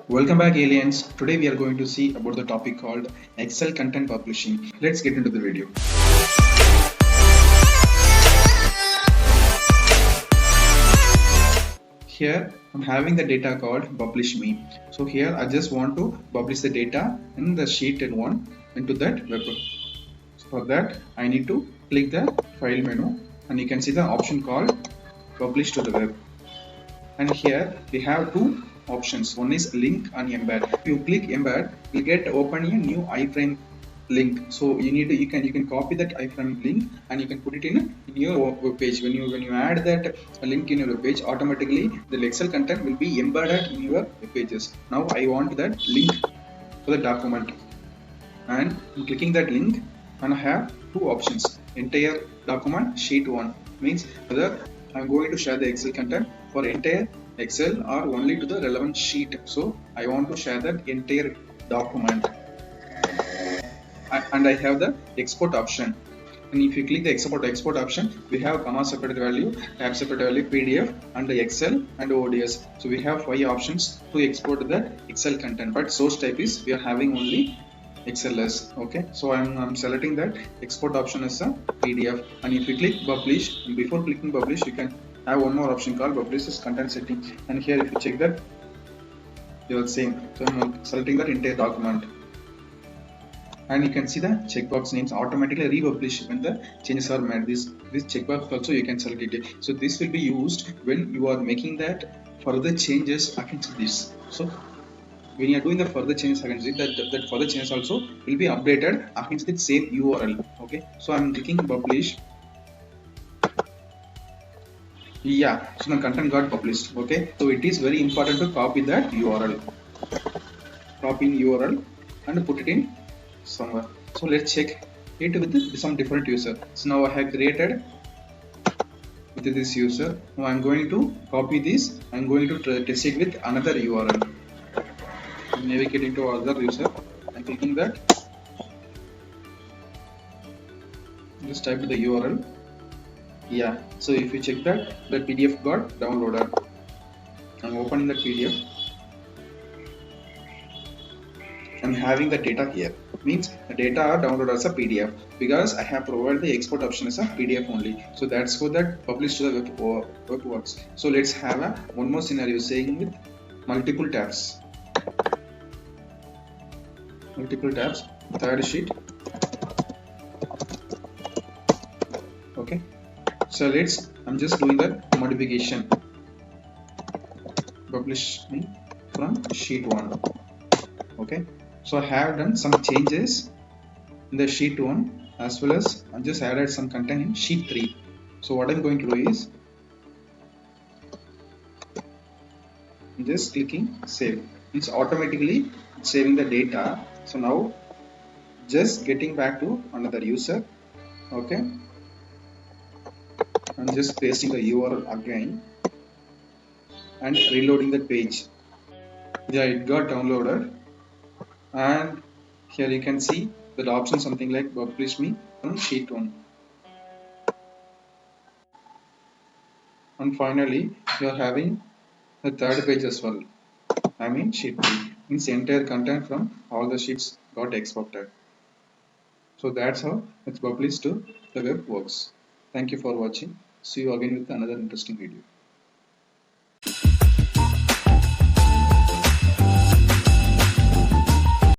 Welcome back, aliens. Today we are going to see about the topic called Excel content publishing. Let's get into the video. Here I'm having the data called publish me. So here I just want to publish the data in the sheet in one into that web. So for that I need to click the file menu and you can see the option called publish to the web. And here we have two options. One is link and embed. If you click embed, you get open a new iframe link. So you can copy that iframe link and you can put it in your web page. When you add that link in your web page, automatically the Excel content will be embedded in your web pages. Now I want that link for the document, and I'm clicking that link and I have two options: entire document, sheet 1. Means whether I'm going to share the Excel content for entire Excel or only to the relevant sheet. So I want to share that entire document, and I have the export option. And if you click the export option, we have comma separate value, tab separate value, PDF, and the Excel and ODS. So we have 5 options to export the Excel content, but source type is we are having only XLS. Okay, so I'm selecting that export option as a PDF, and if you click publish, and before clicking publish, you can have one more option called publish as content setting. And here if you check that, you are same. So I'm selecting that entire document, and you can see the checkbox names automatically republish when the changes are made. This checkbox also you can select it. So this will be used when you are making that further changes against this. So when you are doing the further changes against it, that further changes also will be updated against the same URL. Okay, so I'm clicking publish. Yeah, so my content got published. Okay, so it is very important to copy that URL, copy URL and put it in somewhere. So let's check it with some different user. So now I have created with this user. Now I'm going to copy this. I'm going to test it with another URL. Navigate into other user. I'm clicking that. Just type the URL. Yeah, so if you check that, the PDF got downloaded. I'm opening the PDF. I'm having the data here. Means the data are downloaded as a PDF because I have provided the export option as a PDF only. So that's for that publish to the web works. So let's have one more scenario saying with multiple tabs. Multiple tabs, third sheet. Okay. So I'm just doing that modification. Publish me from sheet 1. Okay. So I have done some changes in the sheet 1 as well as I just added some content in sheet 3. So what I'm going to do is I'm just clicking save. It's automatically saving the data. So now just getting back to another user. Okay. I'm just pasting the URL again and reloading the page. Yeah, it got downloaded, and here you can see that option something like publish me from sheet 1. And finally you are having the third page as well. I mean sheet 3 means entire content from all the sheets got exported. So that's how it's published to the web works. Thank you for watching. See you again with another interesting video.